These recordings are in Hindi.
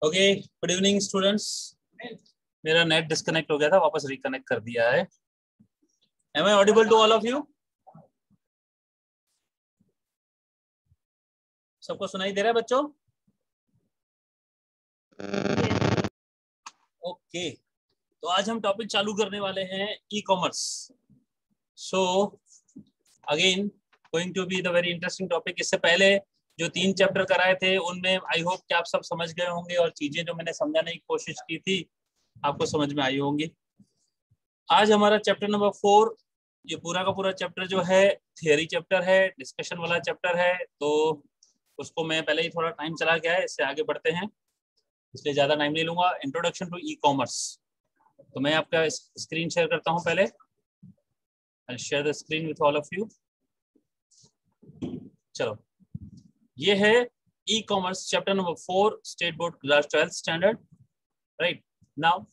Okay, good evening students. मेरा नेट डिस्कनेक्ट हो गया था, वापस रिकनेक्ट कर दिया है। Am I audible to all of you? सबको सुनाई दे रहा है बच्चों? ओके, तो आज हम टॉपिक चालू करने वाले हैं e commerce. So again going to be the very interesting topic. इससे पहले जो 3 चैप्टर कराए थे उनमें आई होप कि आप सब समझ गए होंगे और चीजें जो मैंने समझाने की कोशिश की थी आपको समझ में आई होंगी। आज हमारा चैप्टर नंबर 4, ये पूरा का पूरा चैप्टर जो है थियरी चैप्टर है, डिस्कशन वाला चैप्टर है। तो उसको मैं पहले ही थोड़ा टाइम चला गया है, इससे आगे बढ़ते हैं, इसलिए ज्यादा टाइम नहीं लूंगा। Introduction to e commerce. तो मैं आपका स्क्रीन शेयर करता हूं पहले। I share the screen with all of you. चलो, ये है e commerce chapter number 4, state board class 12 standard. Right now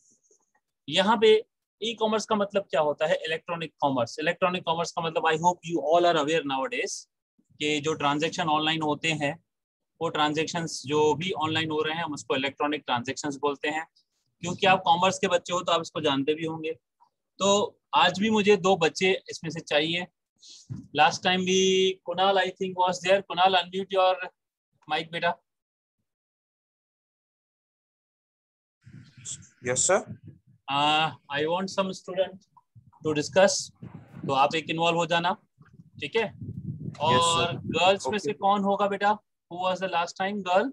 यहाँ पे ई कॉमर्स का मतलब क्या होता है? Electronic commerce. इलेक्ट्रॉनिक कॉमर्स का मतलब I hope you all are aware nowadays कि जो ट्रांजैक्शन ऑनलाइन होते हैं वो ट्रांजैक्शंस जो भी ऑनलाइन हो रहे हैं हम उसको इलेक्ट्रॉनिक ट्रांजैक्शंस बोलते हैं। क्योंकि आप कॉमर्स के बच्चे हो तो आप इसको जानते भी होंगे। तो आज भी मुझे 2 बच्चे इसमें से चाहिए। लास्ट टाइम भी Kunal I think was there. Kunal, unmute your mic बेटा। Yes sir. I want some student to discuss. तो आप एक इन्वॉल्व हो जाना, ठीक है? और गर्ल्स में से कौन होगा बेटा? Who was the last time girl?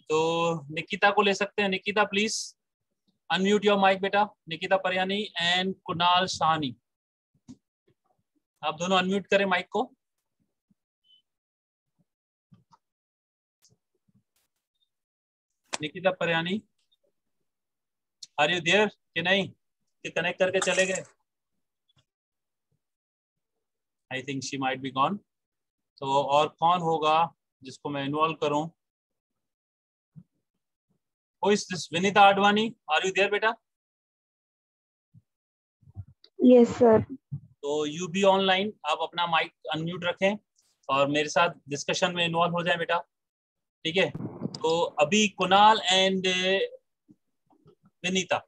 तो निकिता को ले सकते हैं। Nikita please unmute your mic बेटा। निकिता परियानी एंड कुणाल शानी, आप दोनों अनम्यूट करें माइक को। Nikita Pariyani, are you there कि नहीं? कि कनेक्ट करके चले गए? I think she might be gone. तो और कौन होगा जिसको मैं इन्वॉल्व करूं? Who is this? Vinita Advani, are you there बेटा? Yes sir. तो यू बी ऑनलाइन, आप अपना माइक अनम्यूट रखें और मेरे साथ डिस्कशन में इन्वॉल्व हो जाए बेटा, ठीक है? तो अभी Kunal and Vinita,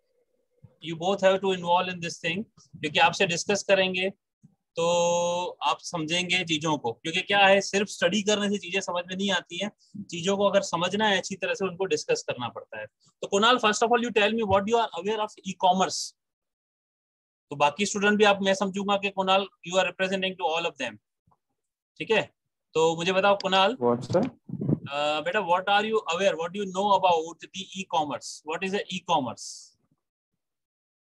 you both have to involve in this thing, क्योंकि आपसे डिस्कस करेंगे तो आप समझेंगे चीजों को। क्योंकि क्या है, सिर्फ स्टडी करने से चीजें समझ में नहीं आती हैं, चीजों को अगर समझना है अच्छी तरह से उनको डिस्कस करना पड़ता है। तो Kunal, first of all you tell me what you are aware of e commerce. तो बाकी स्टूडेंट भी आप, मैं समझूंगा कि Kunal you are representing to all of them, ठीक है? तो मुझे बताओ कुणाल, बेटा what are you aware, what you know about the e commerce? What is e commerce?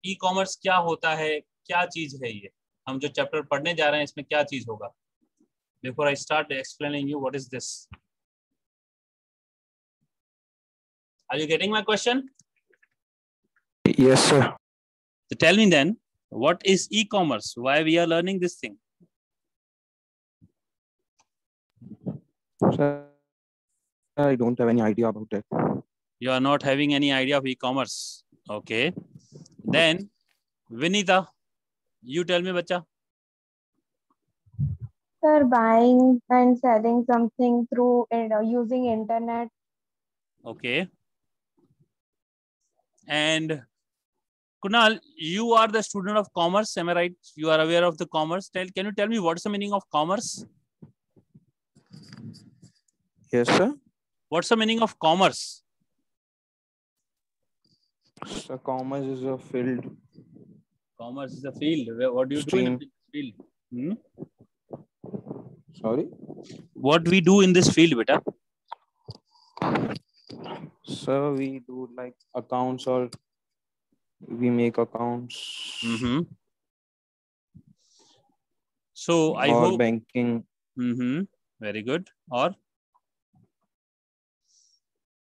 E commerce क्या होता है, क्या चीज है ये? हम जो चैप्टर पढ़ने जा रहे हैं इसमें क्या चीज होगा? Before I start explaining you what is this, are you getting my question? Yes sir. So tell me then, what is e-commerce? Why we are learning this thing? Sir, I don't have any idea about it. You are not having any idea of e-commerce. Okay. Then, Vinita, you tell me, bacha. Sir, buying and selling something through using internet. Okay. And Kunal, you are the student of commerce, am I right? You are aware of the commerce. Can you tell me what's the meaning of commerce? Yes sir. What's the meaning of commerce? So commerce is a field. Commerce is a field. What do you do in this field? Sorry? What we do in this field, beta? Sir, we do like accounts, or we make accounts. So I hope banking. Very good. और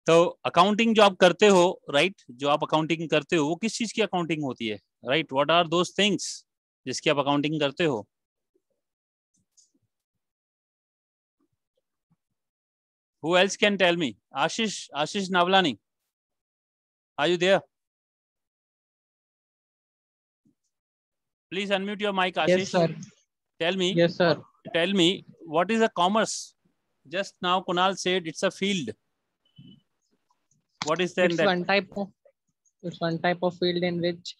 तो अकाउंटिंग जो आप करते हो, राइट? जो आप अकाउंटिंग करते हो वो किस चीज की अकाउंटिंग होती है, right? What are those things जिसकी आप अकाउंटिंग करते हो? Who else can tell me? Ashish Navlani, are you there? Please unmute your mic, Ashish. Yes, sir. Tell me. Yes, sir. Tell me, what is a commerce? Just now Kunal said it's a field. What is then It's that? one type of field in which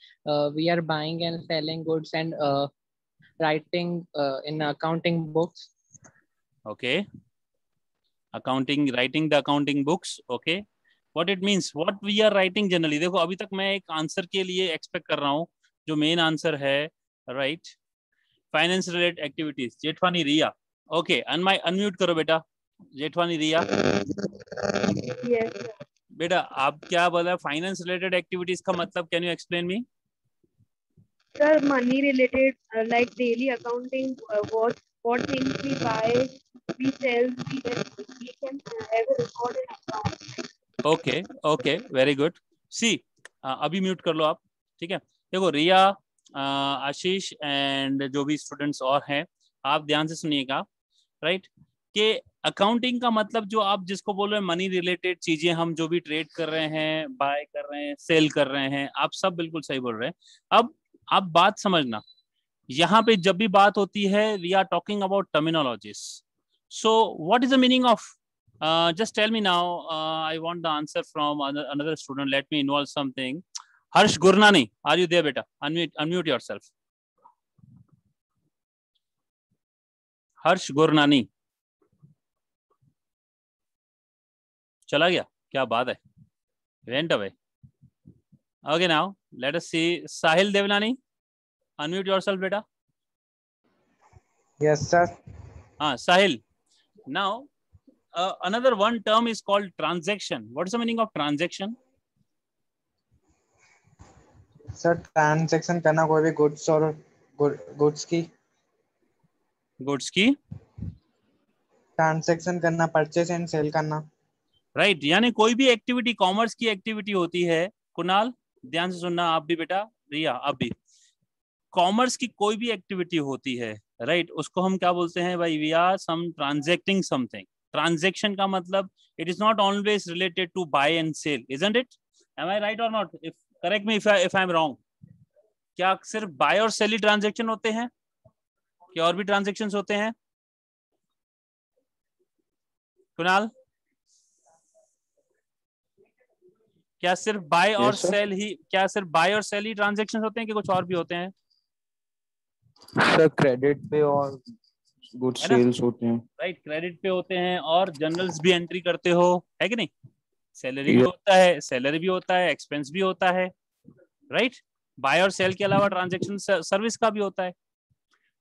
we are buying and selling goods and writing in accounting books. Okay. Accounting, writing the accounting books. Okay. What it means? What we are writing generally. देखो अभी तक मैं एक आंसर के लिए एक्सपेक्ट कर रहा हूँ जो मेन आंसर है, right? Finance related activities. Jethwani Riya. Okay, unmute करो बेटा. जेठवानी रिया. Yes. बेटा आप क्या बोला? फाइनेंस रिलेटेड एक्टिविटीज का मतलब can you explain me? Sir, money related, like daily accounting, what things we buy, we sell, we can have a record in account. Okay okay, very good. See, अभी म्यूट कर लो आप. ठीक है. देखो रिया, आशीष एंड जो भी स्टूडेंट्स और हैं, आप ध्यान से सुनिएगा, राइट? कि अकाउंटिंग का मतलब जो आप जिसको बोल रहे हैं मनी रिलेटेड चीजें, हम जो भी ट्रेड कर रहे हैं, बाय कर रहे हैं, सेल कर रहे हैं, आप सब बिल्कुल सही बोल रहे हैं. अब आप बात समझना, यहाँ पे जब भी बात होती है, we are talking about terminologies. So what is the meaning of, just tell me now, I want the answer from another student. Let me involve something. Harsh Gurnani, are you there beta? Unmute yourself. Harsh Gurnani. चला गया? क्या बात है? Went away. Okay, now let us see Sahil Devnani. Unmute yourself beta. Yes sir. Sahil. Now another one term is called transaction. What is the meaning of transaction? Sir, transaction करना कोई भी goods और goods की transaction करना, purchase and sell करना. राइट, यानी कोई भी एक्टिविटी, कॉमर्स की एक्टिविटी होती है. कुणाल ध्यान से सुनना, आप भी बेटा, रिया आप भी. कॉमर्स की कोई भी एक्टिविटी होती है, राइट, उसको हम क्या बोलते हैं भाई? We are some transacting something. Transaction का मतलब it is not always related to buy and sell, isn't it? Am I right और not? If correct me if I am wrong. क्या सिर्फ बाय और सेल ही ट्रांजैक्शन होते हैं, क्या और भी ट्रांजैक्शंस होते हैं? कुणाल, क्या सिर्फ बाय और सेल ही, क्या सिर्फ बाय और सेल ही ट्रांजैक्शंस होते हैं कि कुछ और भी होते हैं? सर क्रेडिट पे और गुड सेल्स होते हैं. राइट, क्रेडिट पे होते हैं और जनरल्स भी एंट्री करते हो, है कि नहीं? सैलरी भी होता है, सैलरी भी होता है, एक्सपेंस भी होता है, राइट? बाय और सेल के अलावा ट्रांजैक्शन सर्विस का भी होता है.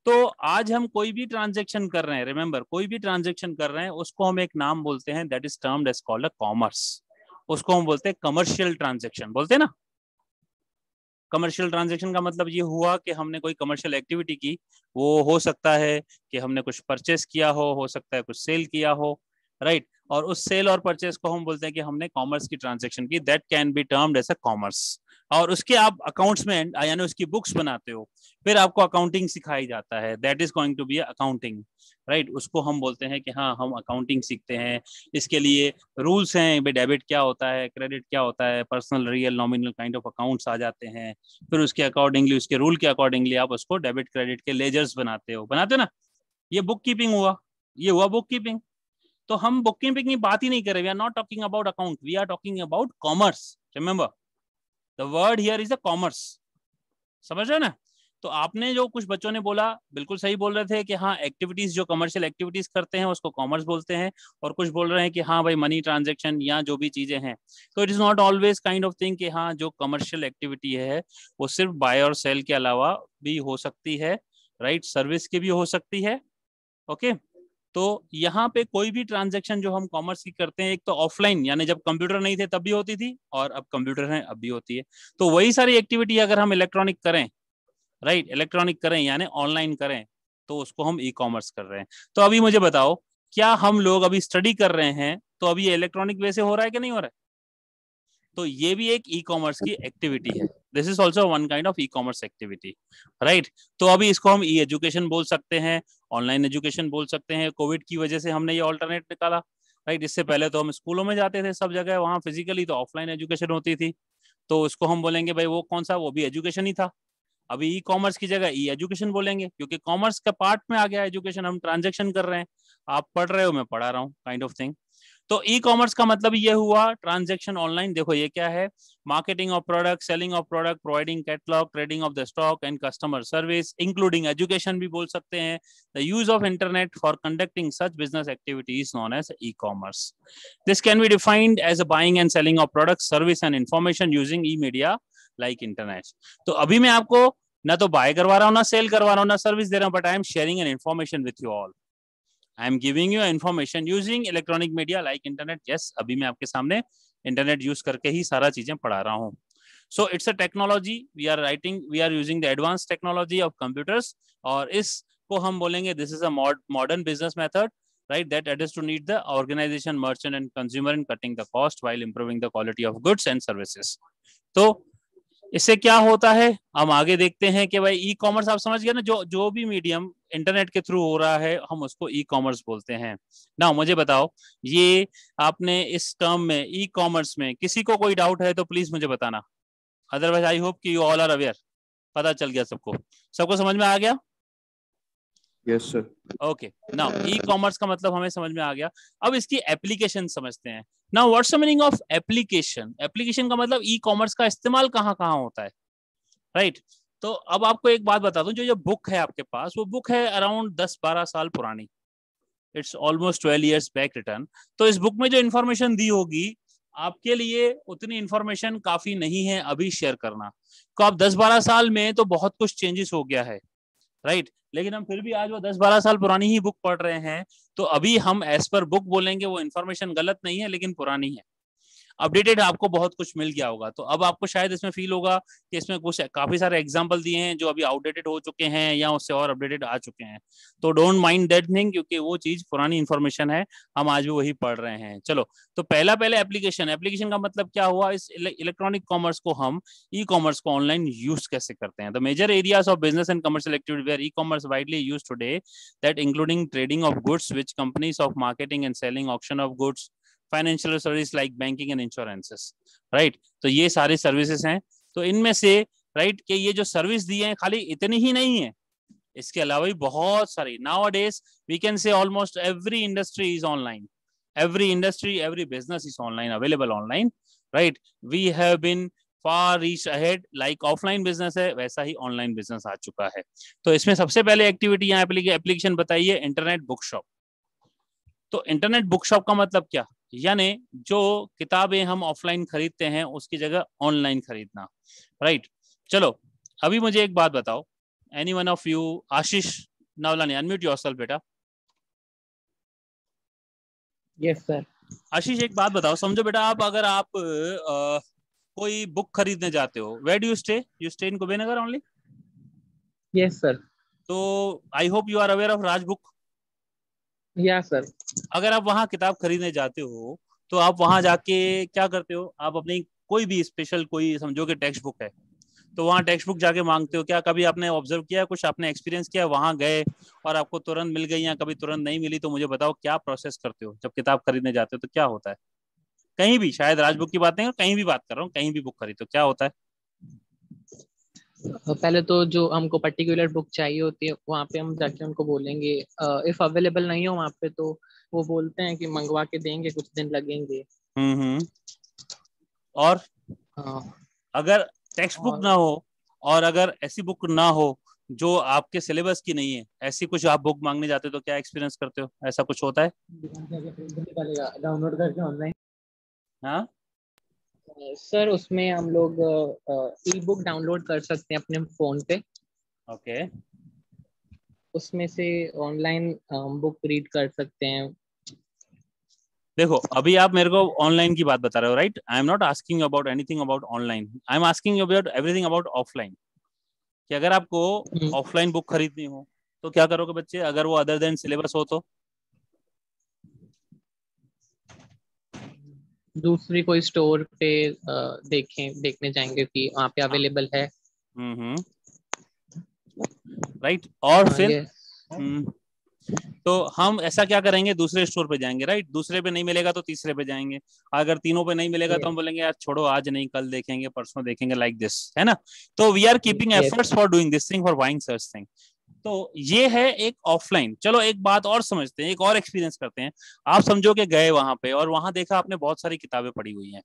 तो आज हम कोई भी ट्रांजैक्शन कर रहे हैं, रिमेंबर, कोई भी ट्रांजैक्शन कर रहे हैं, उसको हम एक नाम बोलते हैं, that is termed as called e commerce. उसको हम बोलते हैं कमर्शियल ट्रांजैक्शन, बोलते हैं ना. कमर्शियल ट्रांजैक्शन का मतलब ये हुआ कि हमने कोई कमर्शियल एक्टिविटी की. वो हो सकता है कि हमने कुछ परचेस किया हो सकता है कुछ सेल किया हो, राइट? और उस सेल और परचेस को हम बोलते हैं कि हमने कॉमर्स की ट्रांजैक्शन की. That can be termed as e commerce. और उसके आप अकाउंट्स में यानी उसकी बुक्स बनाते हो, फिर आपको अकाउंटिंग सिखाई जाता है. That is going to be accounting, right? उसको हम बोलते हैं कि हाँ, हम अकाउंटिंग सीखते हैं. इसके लिए रूल्स हैं, डेबिट क्या होता है, क्रेडिट क्या होता है, personal, real, nominal kind of accounts आ जाते हैं. फिर उसके अकॉर्डिंगली, उसके रूल के अकॉर्डिंगली आप उसको डेबिट क्रेडिट के लेजर्स बनाते हो ना. ये बुक कीपिंग हुआ, ये हुआ बुक कीपिंग. तो हम बुक कीपिंग की बात ही नहीं कर रहे. We are not talking about account, we are talking about commerce. Remember the word here is e commerce. समझ रहे हो ना? तो आपने जो कुछ बच्चों ने बोला बिल्कुल सही बोल रहे थे कि हाँ, एक्टिविटीज जो कमर्शियल एक्टिविटीज करते हैं उसको कॉमर्स बोलते हैं. और कुछ बोल रहे हैं कि हाँ भाई, मनी ट्रांजैक्शन या जो भी चीजें हैं. तो it is not always kind of thing कि हाँ, जो कमर्शियल एक्टिविटी है वो सिर्फ बाय और सेल के अलावा भी हो सकती है, राइट? सर्विस की भी हो सकती है. ओके, तो यहाँ पे कोई भी ट्रांजैक्शन जो हम कॉमर्स की करते हैं, एक तो ऑफलाइन यानी जब कंप्यूटर नहीं थे तब भी होती थी, और अब कंप्यूटर है अब भी होती है. तो वही सारी एक्टिविटी अगर हम इलेक्ट्रॉनिक करें, राइट, इलेक्ट्रॉनिक करें यानी ऑनलाइन करें, तो उसको हम ई कॉमर्स कर रहे हैं. तो अभी मुझे बताओ, क्या हम लोग अभी स्टडी कर रहे हैं तो अभी इलेक्ट्रॉनिक वे से हो रहा है कि नहीं हो रहा है? तो ये भी एक ई कॉमर्स की एक्टिविटी है. This is also one kind of e commerce activity, right? तो अभी इसको हम ई एजुकेशन बोल सकते हैं, ऑनलाइन एजुकेशन बोल सकते हैं. कोविड की वजह से हमने ये ऑल्टरनेट निकाला, राइट? इससे पहले तो हम स्कूलों में जाते थे सब जगह, वहां फिजिकली, तो ऑफलाइन एजुकेशन होती थी. तो उसको हम बोलेंगे भाई वो कौन सा, वो भी एजुकेशन ही था. अभी ई कॉमर्स की जगह ई एजुकेशन बोलेंगे, क्योंकि कॉमर्स का पार्ट में आ गया एजुकेशन, हम ट्रांजेक्शन कर रहे हैं, आप पढ़ रहे हो मैं पढ़ा रहा हूँ, काइंड ऑफ थिंग। तो ई कॉमर्स का मतलब ये हुआ ट्रांजैक्शन ऑनलाइन। देखो ये क्या है, marketing of product, selling of product, providing catalogue, trading of the stock and customer service, including education भी बोल सकते हैं। The use of internet for conducting such business activities known as e commerce. This can be defined as a buying and selling of product, service and information using e media like internet. तो अभी मैं आपको ना तो बाय करवा रहा हूँ, ना सेल करवा रहा हूँ, ना सर्विस दे रहा हूँ, but I am sharing an information with you all. I am giving you information using electronic media like internet. Yes, अभी मैं आपके सामने इंटरनेट यूज करके ही सारा चीजें पढ़ा रहा हूँ। So it's a technology we are writing, we are using the advanced technology of computers, और इसको हम बोलेंगे this is a modern business method, right, that adjusts to need the organization, merchant and consumer in cutting the cost while improving the quality of goods and services. तो इससे क्या होता है हम आगे देखते हैं कि भाई ई कॉमर्स आप समझ गए ना, जो भी मीडियम इंटरनेट के थ्रू हो रहा है हम उसको ई कॉमर्स बोलते हैं ना। मुझे बताओ, ये आपने इस टर्म में ई कॉमर्स में किसी को कोई डाउट है तो प्लीज मुझे बताना, अदरवाइज आई होप कि यू ऑल आर अवेयर, पता चल गया सबको, सबको समझ में आ गया? Yes sir. Okay, now e commerce का मतलब हमें समझ में आ गया। अब इसकी एप्लीकेशन समझते हैं। Now what's the meaning of application? Application का मतलब ई कॉमर्स का इस्तेमाल कहाँ कहाँ होता है, राइट? तो अब आपको एक बात बता दूं, जो बुक है आपके पास, वो बुक है अराउंड 10-12 साल पुरानी, it's almost 12 years back return. तो इस बुक में जो इन्फॉर्मेशन दी होगी आपके लिए उतनी इन्फॉर्मेशन काफी नहीं है अभी शेयर करना। तो आप 10-12 साल में तो बहुत कुछ चेंजेस हो गया है, राइट, लेकिन हम फिर भी आज वो 10-12 साल पुरानी ही बुक पढ़ रहे हैं। तो अभी हम एज पर बुक बोलेंगे, वो इन्फॉर्मेशन गलत नहीं है लेकिन पुरानी है। अपडेटेड आपको बहुत कुछ मिल गया होगा, तो अब आपको शायद इसमें फील होगा कि इसमें कुछ काफी सारे एग्जांपल दिए हैं जो अभी आउटडेटेड हो चुके हैं या उससे और अपडेटेड आ चुके हैं। तो डोंट माइंड दैट थिंग, क्योंकि वो चीज पुरानी इंफॉर्मेशन है, हम आज भी वही पढ़ रहे हैं। चलो, तो पहले एप्लीकेशन का मतलब क्या हुआ, इस इलेक्ट्रॉनिक कॉमर्स को हम ई कॉमर्स को ऑनलाइन यूज कैसे करते हैं। The major areas of business and commercial activity where e commerce widely used today, that including trading of goods which companies of marketing and selling, auction of goods, financial service like banking and insurances, right. तो ये सारी सर्विसेज हैं। तो इनमें से राइट कि ये जो सर्विस दी है खाली इतनी ही नहीं है, इसके अलावा भी बहुत सारी। Nowadays we can say almost every industry is online, every industry, every business is online, available online, right? We have been far reached ahead, like offline business है वैसा ही online business आ चुका है। तो इसमें सबसे पहले एक्टिविटी यहाँ एप्लीकेशन बताइए, इंटरनेट बुक शॉप। तो इंटरनेट बुक शॉप का मतलब क्या, यानी जो किताबें हम ऑफलाइन खरीदते हैं उसकी जगह ऑनलाइन खरीदना, राइट। चलो अभी मुझे एक बात बताओ, any one of you, Ashish Navlani, unmute yourself बेटा। Yes sir. आशीष एक बात बताओ, समझो बेटा, अगर आप कोई बुक खरीदने जाते हो, where do you stay? You stay in Kubernagar only? Yes sir. तो I hope you are aware of Raj book. Yeah sir. अगर आप वहां किताब खरीदने जाते हो तो आप वहां जाके क्या करते हो, आप अपनी कोई भी स्पेशल, कोई समझो कि टेक्स्ट बुक है तो वहां टेक्स्ट बुक जाके मांगते हो। क्या कभी आपने ऑब्जर्व किया, कुछ आपने एक्सपीरियंस किया, वहां गए और आपको तुरंत मिल गई या कभी तुरंत नहीं मिली? तो मुझे बताओ क्या प्रोसेस करते हो जब किताब खरीदने जाते हो, तो क्या होता है? कहीं भी, शायद राज बुक की बात नहीं, कहीं भी बात कर रहा हूँ, कहीं भी बुक खरीदो क्या होता है? पहले तो जो हमको पर्टिकुलर बुक चाहिए होती है वहाँ पे हम जाके उनको बोलेंगे, इफ अवेलेबल नहीं हो वहाँ पे तो वो बोलते हैं कि मंगवा के देंगे, कुछ दिन लगेंगे। और हाँ। अगर टेक्स्ट बुक ना हो और अगर ऐसी बुक ना हो जो आपके सिलेबस की नहीं है, ऐसी कुछ आप बुक मांगने जाते हो तो क्या एक्सपीरियंस करते हो? ऐसा कुछ होता है? डाउनलोड करके ऑनलाइन। हाँ सर उसमें हम लोग ई बुक डाउनलोड कर सकते हैं अपने फोन पे। ओके। उसमें से ऑनलाइन बुक रीड कर सकते हैं। देखो अभी आप मेरे को ऑनलाइन की बात बता रहे हो, right? I am not asking about anything about online, I am asking about everything about offline. कि अगर आपको ऑफलाइन बुक खरीदनी हो तो क्या करोगे बच्चे, अगर वो अदर देन सिलेबस हो तो? दूसरी कोई स्टोर पे देखने जाएंगे कि वहाँ पे अवेलेबल है। राइट। और फिर तो हम ऐसा क्या करेंगे, दूसरे स्टोर पे जाएंगे, राइट। दूसरे पे नहीं मिलेगा तो तीसरे पे जाएंगे, अगर तीनों पे नहीं मिलेगा तो हम बोलेंगे यार छोड़ो, आज नहीं कल देखेंगे, परसों देखेंगे, लाइक दिस, है ना। तो we are keeping Yes. Efforts for doing this thing, for buying such thing. तो ये है एक ऑफलाइन। चलो एक बात और समझते हैं, एक और एक्सपीरियंस करते हैं। आप समझो कि गए वहां पे और वहां देखा आपने बहुत सारी किताबें पढ़ी हुई हैं,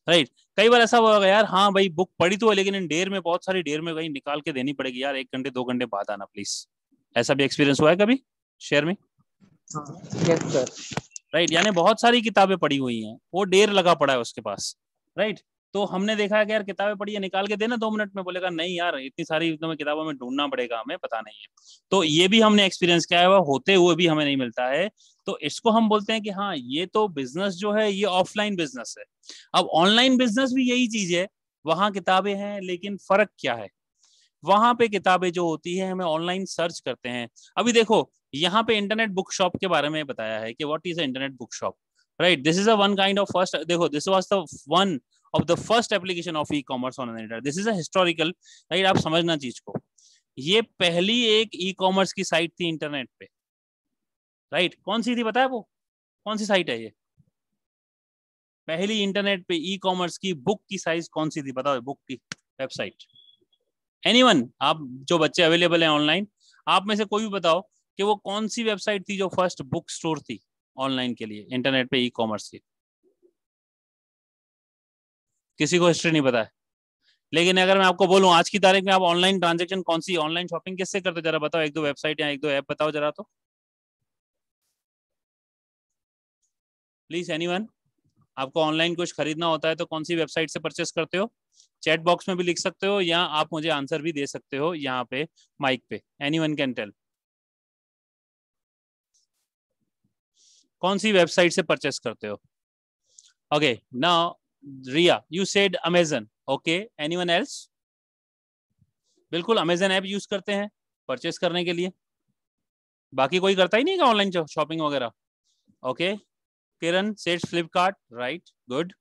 राइट। कई बार ऐसा होगा यार, हाँ भाई बुक पढ़ी तो है, लेकिन इन ढेर में बहुत सारी ढेर में कहीं निकाल के देनी पड़ेगी यार, 1 घंटे 2 घंटे बाद आना प्लीज। ऐसा भी एक्सपीरियंस हुआ है कभी शेयर में? Yes sir. राइट, यानी बहुत सारी किताबें पढ़ी हुई हैं, वो ढेर लगा पड़ा है उसके पास, राइट। तो हमने देखा है कि यार किताबें पढ़ी है, निकाल के देना 2 मिनट में, बोलेगा नहीं यार इतनी सारी तो किताबों में ढूंढना पड़ेगा, हमें पता नहीं है। तो ये भी हमने एक्सपीरियंस किया है, होते हुए भी हमें नहीं मिलता है। तो इसको हम बोलते हैं कि हाँ ये तो बिजनेस जो है ये ऑफलाइन बिजनेस है। अब ऑनलाइन बिजनेस भी यही चीज है, वहां किताबें हैं, लेकिन फर्क क्या है, वहां पे किताबें जो होती है हमें ऑनलाइन सर्च करते हैं। अभी देखो यहाँ पे इंटरनेट बुक शॉप के बारे में बताया है कि what is a internet book shop, right. This is a one kind of first, देखो this was the one of the first application of e commerce on internet. This is a historical, right. आप समझना चीज को, ये पहली एक ई कॉमर्स की साइट थी इंटरनेट पे, राइट। कौन सी थी पता है वो, कौन सी साइट है ये? पहली इंटरनेट पे ई कॉमर्स की बुक की साइज कौन सी थी बताओ, बुक की वेबसाइट। एनीवन, आप जो बच्चे अवेलेबल हैं ऑनलाइन, आप में से कोई भी बताओ कि वो कौन सी वेबसाइट थी जो फर्स्ट बुक स्टोर थी ऑनलाइन के लिए, इंटरनेट पे ई कॉमर्स की। किसी को हिस्ट्री नहीं पता है। लेकिन अगर मैं आपको बोलूं आज की तारीख में आप ऑनलाइन ट्रांजेक्शन कौन सी, ऑनलाइन शॉपिंग किससे करते हो, जरा बताओ, एक दो वेबसाइट या एक दो ऐप बताओ जरा तो प्लीज। एनीवन, आपको ऑनलाइन कुछ खरीदना होता है तो कौन सी वेबसाइट से परचेस करते हो? चैट बॉक्स में भी लिख सकते हो या आप मुझे आंसर भी दे सकते हो यहाँ पे माइक पे। एनीवन कैन टेल, कौन सी वेबसाइट से परचेस करते हो? Okay now Riya you said Amazon, okay anyone else? बिल्कुल अमेजन ऐप यूज करते हैं परचेस करने के लिए, बाकी कोई करता ही नहीं है ऑनलाइन शॉपिंग वगैरह। Okay Kiran said Flipkart, right good.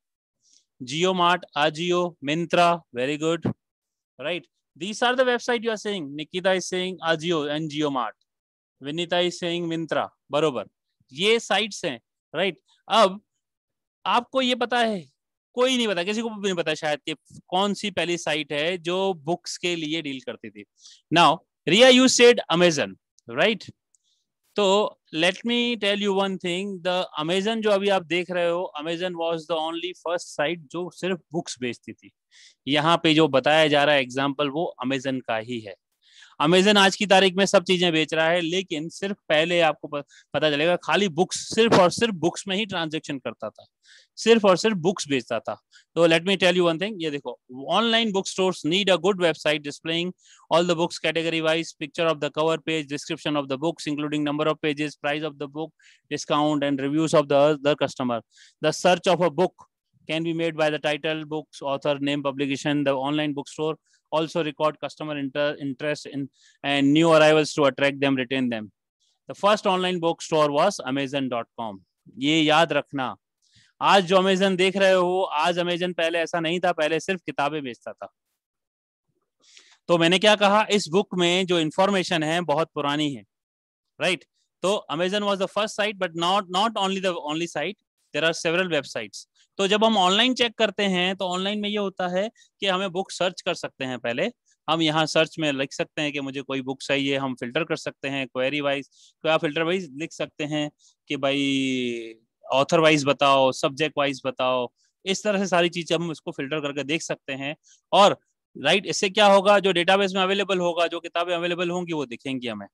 Jio mart, Ajio, Myntra, very good, right. These are the website you are saying. Nikita is saying Ajio and Jio Mart. Vinita is saying Mintra. बरोबर, ये साइट्स हैं, राइट। अब आपको ये पता है, कोई नहीं पता, किसी को भी नहीं पता शायद कि कौन सी पहली साइट है जो बुक्स के लिए डील करती थी। Now Riya you said Amazon, right. तो let me tell you one thing, the Amazon जो अभी आप देख रहे हो, Amazon was the only first site जो सिर्फ बुक्स बेचती थी। यहाँ पे जो बताया जा रहा है एग्जाम्पल वो अमेजन का ही है। अमेजन आज की तारीख में सब चीजें बेच रहा है, लेकिन सिर्फ पहले आपको पता चलेगा खाली बुक्स, सिर्फ और सिर्फ बुक्स में ही ट्रांजेक्शन करता था, सिर्फ और सिर्फ बुक्स बेचता था। तो let me tell you one thing, ये देखो online book stores need a good website displaying all the books category wise, picture of the cover page, description of the books including number of pages, price of the book, discount and reviews of the customer. The search of a book can be made by the title, books, author, name, publication. The online bookstore also record customer interest in and new arrivals to attract them, retain them. The first online bookstore was Amazon.com. ये याद रखना, आज जो अमेजन देख रहे हो, आज अमेजन पहले ऐसा नहीं था, पहले सिर्फ किताबें बेचता था। तो मैंने क्या कहा, इस बुक में जो इंफॉर्मेशन है बहुत पुरानी है, राइट। तो Amazon was the first site but not only the only site, there are several websites. तो जब हम ऑनलाइन चेक करते हैं तो ऑनलाइन में ये होता है कि हमें बुक सर्च कर सकते हैं। पहले हम यहाँ सर्च में लिख सकते हैं कि मुझे कोई बुक चाहिए, हम फिल्टर कर सकते हैं क्वेरी वाइज, तो आप फिल्टर वाइज लिख सकते हैं कि भाई ऑथर वाइज बताओ, सब्जेक्ट वाइज बताओ, इस तरह से सारी चीजें हम इसको फिल्टर करके देख सकते हैं। और राइट इससे क्या होगा, जो डेटाबेस में अवेलेबल होगा, जो किताबें अवेलेबल होंगी वो दिखेंगी हमें,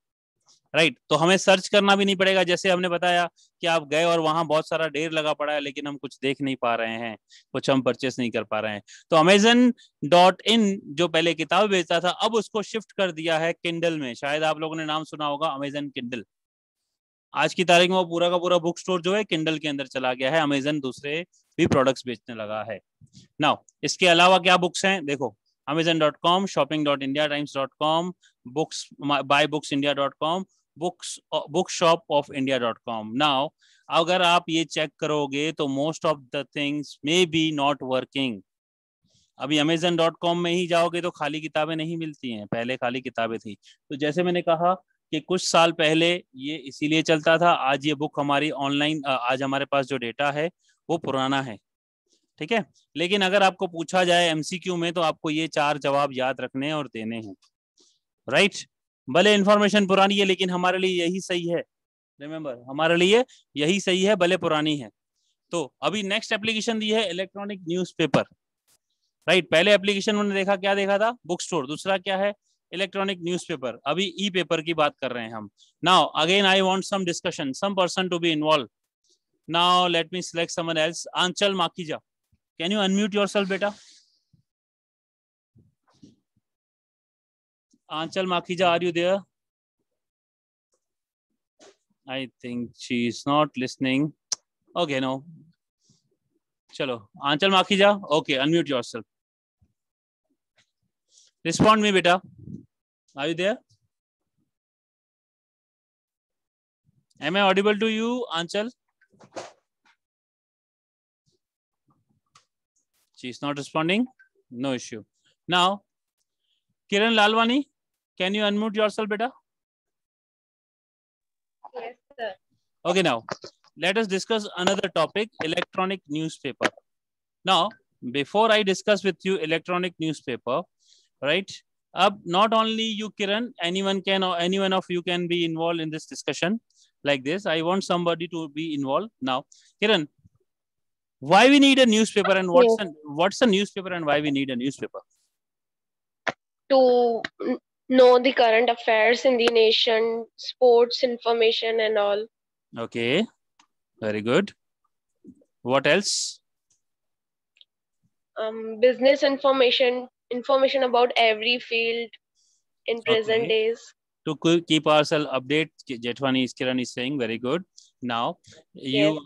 राइट। तो हमें सर्च करना भी नहीं पड़ेगा, जैसे हमने बताया कि आप गए और वहां बहुत सारा ढेर लगा पड़ा है लेकिन हम कुछ देख नहीं पा रहे हैं, कुछ हम परचेस नहीं कर पा रहे हैं। तो Amazon.in जो पहले किताब बेचता था, अब उसको शिफ्ट कर दिया है किंडल में। शायद आप लोगों ने नाम सुना होगा अमेजन किंडल। आज की तारीख में वो पूरा का पूरा बुक स्टोर जो है किंडल के अंदर चला गया है। अमेजन दूसरे भी प्रोडक्ट्स बेचने लगा है। नाउ इसके अलावा क्या बुक्स हैं, देखो Amazon.com, shopping.india, times.com, books, buybooks.india.com, bookshop-of-india.com. Now अगर आप ये चेक करोगे तो most of the things may be not working. अभी Amazon.com में ही जाओगे तो खाली किताबें नहीं मिलती हैं, पहले खाली किताबें थी। तो जैसे मैंने कहा कि कुछ साल पहले ये इसीलिए चलता था, आज ये बुक हमारी ऑनलाइन, आज हमारे पास जो डेटा है वो पुराना है, ठीक है। लेकिन अगर आपको पूछा जाए एमसीक्यू में तो आपको ये 4 जवाब याद रखने और देने हैं, राइट। भले इंफॉर्मेशन पुरानी है लेकिन हमारे लिए यही सही है, रिमेंबर, हमारे लिए यही सही है भले पुरानी है। तो अभी नेक्स्ट एप्लीकेशन दी है इलेक्ट्रॉनिक न्यूज़पेपर, राइट। पहले एप्लीकेशन उन्होंने देखा, क्या देखा था, बुक स्टोर। दूसरा क्या है, इलेक्ट्रॉनिक न्यूज़पेपर। अभी ई पेपर की बात कर रहे हैं हम। Now again I want some discussion, some person to be involve. Now let me select someone else. Anchal Makhija, can you unmute yourself बेटा? Anchal Makhija, are you there? I think she is not listening. Okay, no. Chalo, Anchal Makhija, okay, unmute yourself. Respond me, beta. Are you there? Am I audible to you, Anchal? She is not responding. No issue. Now, Kiran Lalwani, can you unmute yourself, beta? Yes, sir. Okay, now let us discuss another topic, electronic newspaper. Now, before I discuss with you electronic newspaper, right? Not only you, Kiran, anyone of you can be involved in this discussion like this. I want somebody to be involved. Now, Kiran, why we need a newspaper and what's a newspaper and why we need a newspaper? To know the current affairs in the nation, sports information and all. Okay, very good. What else? Business information about every field in present days. To keep ourselves updated, Jethwani Kiran is saying, very good. Now, you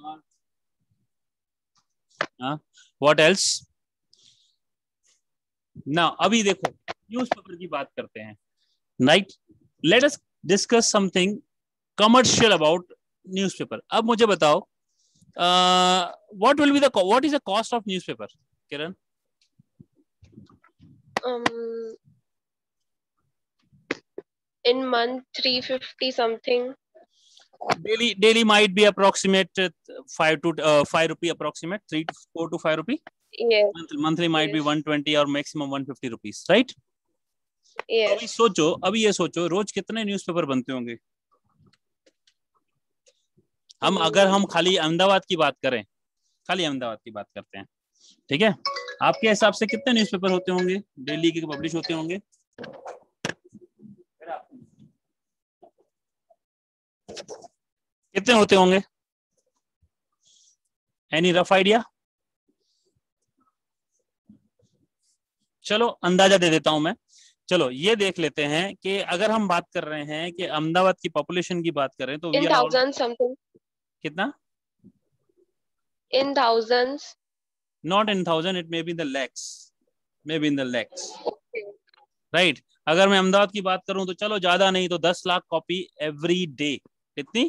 are, what else? Now, अभी देखो न्यूज़पेपर की बात करते हैं, right? Let us discuss something commercial about newspaper. अब मुझे बताओ, what is the cost of newspaper, Kiran? In month 350 something. Daily might be approximate 5 rupee, approximate 4 to 5 rupee. Yes. Monthly might be 120 or maximum 150 rupees, right? Yes. अभी ये सोचो रोज कितने न्यूज़पेपर बनते होंगे? अगर हम खाली अहमदाबाद की बात करें, खाली अहमदाबाद की बात करते हैं, ठीक है, आपके हिसाब से कितने न्यूज़पेपर होते होंगे डेली के पब्लिश होते होंगे? कितने होते होंगे? Any rough idea? चलो अंदाजा दे देता हूं मैं। चलो ये देख लेते हैं कि अगर हम बात कर रहे हैं कि अहमदाबाद की पॉपुलेशन की बात करें तो in thousands something. कितना? In thousands. Not in thousand, it may be in the lakhs. Maybe in the lakhs. Okay. Right? अगर मैं अहमदाबाद की बात करूं तो चलो ज्यादा नहीं तो 10 लाख कॉपी एवरी डे। कितनी?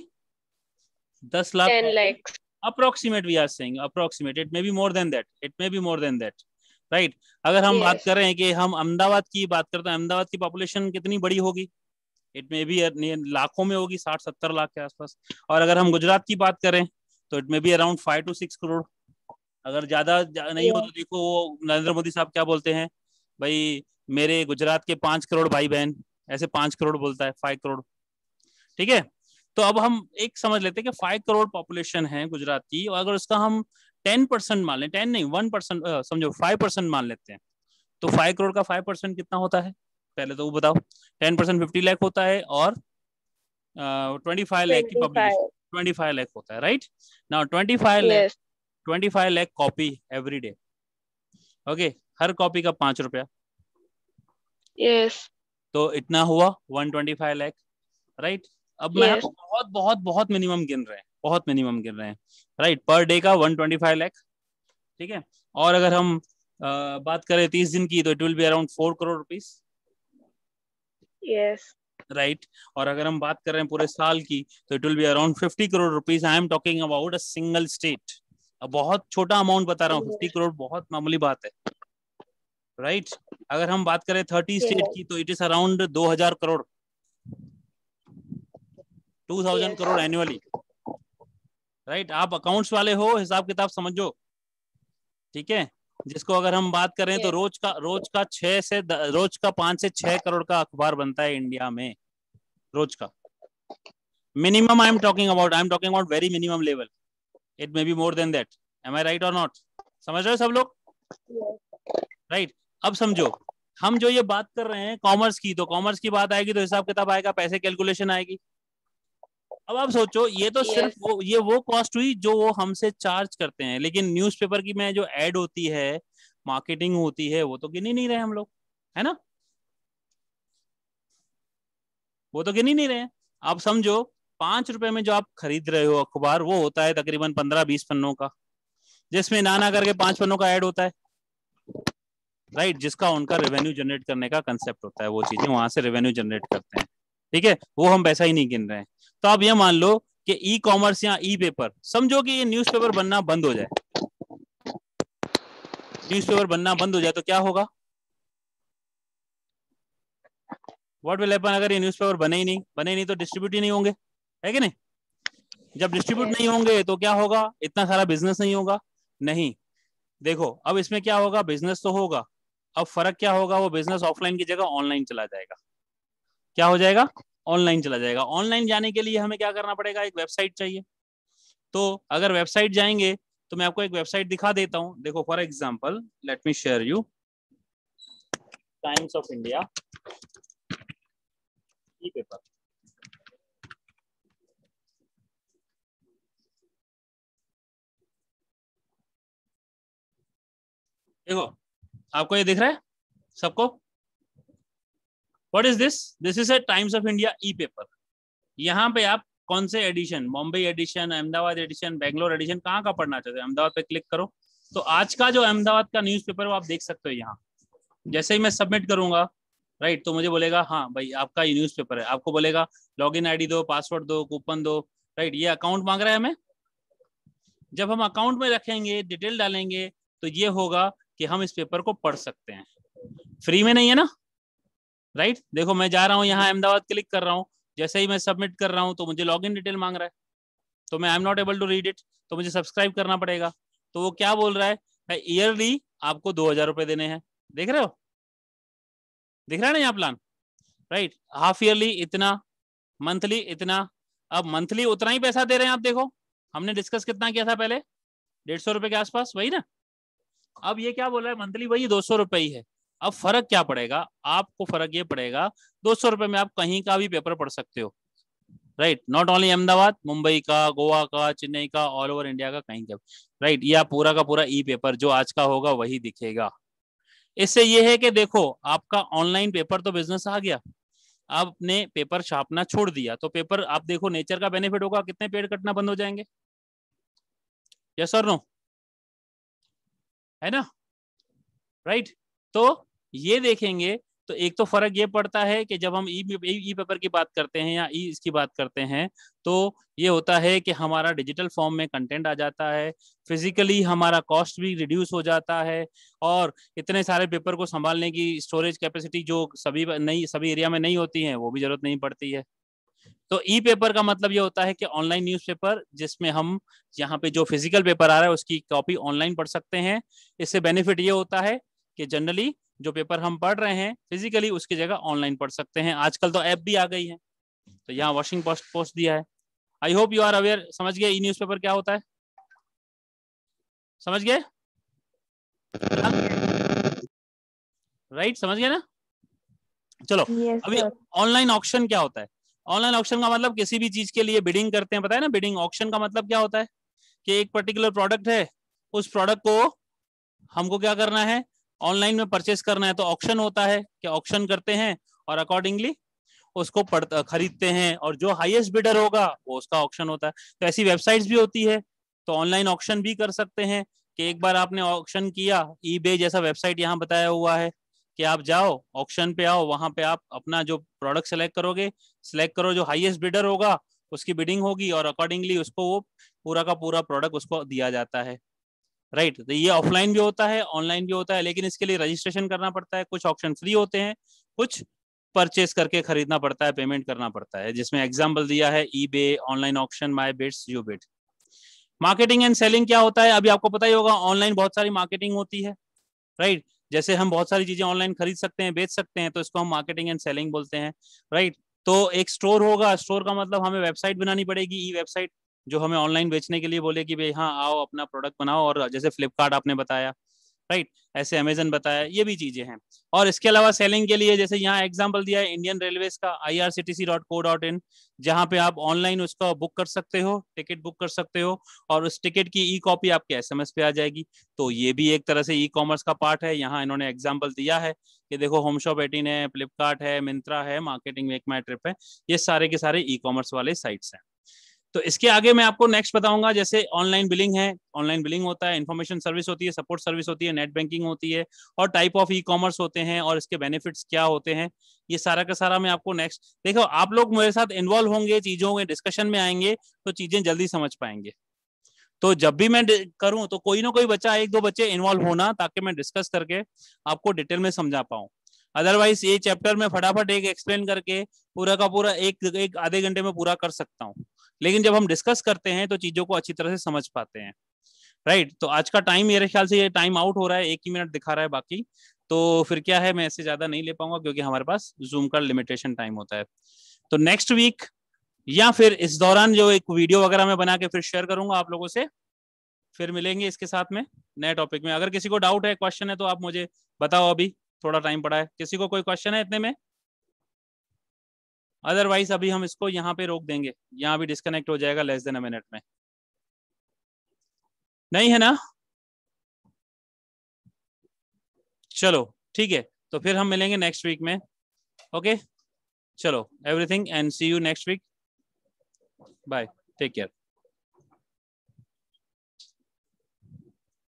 10 lakh. 10 lakhs. Approximate we are saying, approximate. It may be more than that. It may be more than that. Right अगर हम बात कर रहे हैं कि हम अहमदाबाद की बात करते हैं, अहमदाबाद की पॉपुलेशन कितनी बड़ी होगी? इट मे बी लाखों में होगी, 60-70 लाख के आसपास। और अगर हम गुजरात की बात करें तो it may be around 5 to 6 crore. अगर ज्यादा नहीं हो तो देखो वो नरेंद्र मोदी साहब क्या बोलते हैं, भाई मेरे गुजरात के 5 करोड़ भाई बहन, ऐसे 5 करोड़ बोलता है, 5 करोड़, ठीक है। तो अब हम एक समझ लेते हैं कि 5 करोड़ पॉपुलेशन है गुजरात की, और अगर उसका हम 10% मान लें, 10 नहीं 1% समझो 5% मान लेते हैं, तो 5 करोड़ का 5% कितना होता है? पहले तो वो बताओ। 10% 50 लाख होता है और 25 लाख की पब्लिकेशन 25 लाख होता है, right. Now 25 lakh copy every day. Okay, हर कॉपी का 5 रुपया। यस, तो इतना हुआ 125 लाख, राइट। अब मैं बहुत बहुत बहुत मिनिमम गिन रहे हैं, बहुत मिनिमम गिन रहे हैं, राइट। पर डे का 125 लाख, ठीक है। और अगर हम बात करें 30 दिन की तो it will be around 4 crore rupees, yes, right. और अगर हम बात कर रहे हैं पूरे साल की तो it will be around 50 crore rupees. I am talking about a single state. अब बहुत छोटा अमाउंट बता रहा हूँ, 50 करोड़ बहुत मामूली बात है, राइट। अगर हम बात करें 30 स्टेट की तो it is around 2000 crore, 2000 Yes. Crore annually, right. आप अकाउंट्स वाले हो, हिसाब किताब समझो, ठीक है। जिसको अगर हम बात करें तो Yes. रोज का 5 से 6 करोड़ का अखबार बनता है इंडिया में, रोज का minimum. I am talking about very minimum level, it may be more than that. Am I right और नॉट? समझ रहे हो सब लोग? राइट। अब समझो, हम जो ये बात कर रहे हैं कॉमर्स की, तो कॉमर्स की बात आएगी तो हिसाब किताब आएगा, पैसे कैलकुलेशन आएगी। अब आप सोचो, ये तो सिर्फ Yes. वो कॉस्ट हुई जो वो हमसे चार्ज करते हैं, लेकिन न्यूज़पेपर की में जो एड होती है, मार्केटिंग होती है, वो तो गिन ही नहीं रहे हम लोग, है ना? वो तो गिन ही नहीं रहे हैं। आप समझो, 5 रुपए में जो आप खरीद रहे हो अखबार, वो होता है तकरीबन 15-20 पन्नों का, जिसमें नाना करके 5 पन्नों का ऐड होता है, राइट। जिसका उनका रेवेन्यू जनरेट करने का कंसेप्ट होता है, वो चीजें वहां से रेवेन्यू जनरेट करते हैं, ठीक है। वो हम पैसा ही नहीं गिन रहे हैं। तो आप ये मान लो कि ई कॉमर्स या ई पेपर, समझो कि ये न्यूज़पेपर बनना बंद हो जाए, न्यूज़पेपर बनना बंद हो जाए तो क्या होगा? What will happen? अगर ये न्यूज़पेपर बने ही नहीं तो डिस्ट्रीब्यूट ही नहीं होंगे, है कि नहीं? जब डिस्ट्रीब्यूट नहीं होंगे तो क्या होगा? इतना सारा बिजनेस नहीं होगा। नहीं, देखो अब इसमें क्या होगा, बिजनेस तो होगा, अब फर्क क्या होगा, वो बिजनेस ऑफलाइन की जगह ऑनलाइन चला जाएगा। क्या हो जाएगा? ऑनलाइन चला जाएगा। ऑनलाइन जाने के लिए हमें क्या करना पड़ेगा? एक वेबसाइट चाहिए। तो अगर वेबसाइट जाएंगे तो मैं आपको एक वेबसाइट दिखा देता हूं। देखो, for example let me share you Times of India e paper. देखो, आपको ये दिख रहा है सबको? What is this? This is a Times of India e paper. यहाँ पे आप कौन से edition, Mumbai edition, Ahmedabad edition, Bangalore edition, कहाँ का पढ़ना चाहते हो? अहमदाबाद पे क्लिक करो तो आज का जो अहमदाबाद का न्यूज़पेपर वो आप देख सकते हो यहाँ। जैसे ही मैं सबमिट करूंगा, राइट, तो मुझे बोलेगा हाँ भाई आपका ये न्यूज़पेपर है। आपको बोलेगा लॉगिन आईडी दो, पासवर्ड दो, कूपन दो, राइट। ये अकाउंट मांग रहा है हमें। जब हम अकाउंट में रखेंगे, डिटेल डालेंगे, तो ये होगा कि हम इस पेपर को पढ़ सकते हैं। फ्री में नहीं है ना, राइट। देखो मैं जा रहा हूँ यहाँ अहमदाबाद, क्लिक कर रहा हूँ, जैसे ही मैं सबमिट कर रहा हूँ तो मुझे लॉगिन डिटेल मांग रहा है, तो मैं I am not able to read it, तो मुझे सब्सक्राइब करना पड़ेगा। तो वो क्या बोल रहा है भाई, ईयरली आपको 2000 रुपए देने हैं। देख रहे हो? दिख रहा है ना यहाँ प्लान, राइट। हाफ ईयरली इतना, मंथली इतना। अब मंथली उतना ही पैसा दे रहे हैं आप। देखो हमने डिस्कस कितना किया था पहले, 150 रुपए के आसपास, वही ना। अब ये क्या बोल रहा है, मंथली वही 200 रुपए ही है। अब फर्क क्या पड़ेगा आपको? फर्क ये पड़ेगा 200 रुपए में आप कहीं का भी पेपर पढ़ सकते हो, right. Not only Ahmedabad, Mumbai का, गोवा का, चेन्नई का, ऑल ओवर इंडिया का, कहीं का, राइट। या पूरा का पूरा ई पेपर जो आज का होगा वही दिखेगा। इससे ये है कि देखो आपका ऑनलाइन पेपर तो बिजनेस आ गया, आपने पेपर छापना छोड़ दिया, तो पेपर आप देखो नेचर का बेनिफिट होगा, कितने पेड़ कटना बंद हो जाएंगे, यस और नो, है ना, राइट। तो ये देखेंगे तो एक तो फर्क ये पड़ता है कि जब हम ई पेपर की बात करते हैं या ई इसकी बात करते हैं, तो ये होता है कि हमारा डिजिटल फॉर्म में कंटेंट आ जाता है, फिजिकली हमारा कॉस्ट भी रिड्यूस हो जाता है, और इतने सारे पेपर को संभालने की स्टोरेज कैपेसिटी जो सभी एरिया में नहीं होती है, वो भी जरूरत नहीं पड़ती है। तो ई पेपर का मतलब ये होता है कि ऑनलाइन न्यूज़पेपर, जिसमें हम यहाँ पे जो फिजिकल पेपर आ रहा है उसकी कॉपी ऑनलाइन पढ़ सकते हैं। इससे बेनिफिट ये होता है कि जनरली जो पेपर हम पढ़ रहे हैं फिजिकली, उसकी जगह ऑनलाइन पढ़ सकते हैं। आजकल तो ऐप भी आ गई है, तो यहाँ वॉशिंग पोस्ट दिया है। I hope you are aware. समझ गए ई न्यूज़पेपर क्या होता है? समझ गए? राइट, समझ गए ना? चलो Yes, अभी sir. ऑनलाइन ऑक्शन क्या होता है? ऑनलाइन ऑक्शन का मतलब किसी भी चीज के लिए बिडिंग करते हैं, पता है ना? बिडिंग ऑक्शन का मतलब क्या होता है कि एक पर्टिकुलर प्रोडक्ट है, उस प्रोडक्ट को हमको क्या करना है, ऑनलाइन में परचेस करना है, तो ऑक्शन होता है कि ऑक्शन करते हैं और अकॉर्डिंगली उसको खरीदते हैं, और जो हाईएस्ट बिडर होगा वो उसका ऑक्शन होता है। तो ऐसी वेबसाइट्स भी होती है, तो ऑनलाइन ऑक्शन भी कर सकते हैं कि एक बार आपने ऑक्शन किया, ईबे जैसा वेबसाइट यहाँ बताया हुआ है कि आप जाओ ऑक्शन पे, आओ वहां पे आप अपना जो प्रोडक्ट सेलेक्ट करोगे, सिलेक्ट करो, जो हाईएस्ट बिडर होगा उसकी बिडिंग होगी, और अकॉर्डिंगली उसको वो पूरा का पूरा प्रोडक्ट उसको दिया जाता है, राइट। तो ये ऑफलाइन भी होता है, ऑनलाइन भी होता है, लेकिन इसके लिए रजिस्ट्रेशन करना पड़ता है। कुछ ऑप्शन फ्री होते हैं, कुछ परचेस करके खरीदना पड़ता है, पेमेंट करना पड़ता है, जिसमें एग्जाम्पल दिया है eBay, online auction, my bits, you bit. Marketing and selling क्या होता है, अभी आपको पता ही होगा, ऑनलाइन बहुत सारी मार्केटिंग होती है, राइट। जैसे हम बहुत सारी चीजें ऑनलाइन खरीद सकते हैं, बेच सकते हैं, तो इसको हम मार्केटिंग एंड सेलिंग बोलते हैं, राइट। तो एक स्टोर होगा, स्टोर का मतलब हमें वेबसाइट बनानी पड़ेगी, ई वेबसाइट, जो हमें ऑनलाइन बेचने के लिए बोले कि भाई हाँ आओ अपना प्रोडक्ट बनाओ, और जैसे फ्लिपकार्ट आपने बताया, राइट, ऐसे अमेजन बताया, ये भी चीजें हैं। और इसके अलावा सेलिंग के लिए जैसे यहाँ एग्जांपल दिया है इंडियन रेलवेज का irctc.co.in, जहाँ पे आप ऑनलाइन उसका बुक कर सकते हो, टिकट बुक कर सकते हो, और उस टिकट की ई कॉपी आपके एसएमएस पे आ जाएगी। तो ये भी एक तरह से ई कॉमर्स का पार्ट है। यहाँ इन्होंने एग्जाम्पल दिया है कि देखो होम शॉप 18 है, फ्लिपकार्ट है, मिंत्रा है, मार्केटिंग मेक माई ट्रिप है, ये सारे के सारे ई कॉमर्स वाले साइट्स हैं। तो इसके आगे मैं आपको नेक्स्ट बताऊंगा, जैसे ऑनलाइन बिलिंग है, ऑनलाइन बिलिंग होता है, इन्फॉर्मेशन सर्विस होती है, सपोर्ट सर्विस होती है, नेट बैंकिंग होती है, और टाइप ऑफ ई कॉमर्स होते हैं, और इसके बेनिफिट्स क्या होते हैं, ये सारा का सारा मैं आपको नेक्स्ट। देखो आप लोग मेरे साथ इन्वॉल्व होंगे, चीजों के डिस्कशन में आएंगे, तो चीजें जल्दी समझ पाएंगे। तो जब भी मैं करूं तो कोई ना कोई बच्चा, एक दो बच्चे इन्वॉल्व होना, ताकि मैं डिस्कस करके आपको डिटेल में समझा पाऊं। अदरवाइज ये चैप्टर में फटाफट एक एक्सप्लेन करके पूरा का पूरा एक आधे घंटे में पूरा कर सकता हूँ, लेकिन जब हम डिस्कस करते हैं तो चीजों को अच्छी तरह से समझ पाते हैं, राइट। तो आज का टाइम मेरे ख्याल से ये टाइम आउट हो रहा है, 1 ही मिनट दिखा रहा है बाकी, तो फिर क्या है, मैं इससे ज्यादा नहीं ले पाऊंगा, क्योंकि हमारे पास जूम का लिमिटेशन टाइम होता है। तो नेक्स्ट वीक या फिर इस दौरान जो एक वीडियो वगैरह मैं बना के फिर शेयर करूंगा आप लोगों से, फिर मिलेंगे इसके साथ में नए टॉपिक में। अगर किसी को डाउट है, क्वेश्चन है, तो आप मुझे बताओ, अभी थोड़ा टाइम पड़ा है, किसी को कोई क्वेश्चन है इतने में? अदरवाइज अभी हम इसको यहाँ पे रोक देंगे, यहाँ भी डिस्कनेक्ट हो जाएगा लेस देन अ मिनट में, नहीं है ना? चलो ठीक है, तो फिर हम मिलेंगे नेक्स्ट वीक में। ओके, चलो, everything and see you next week, bye, take care.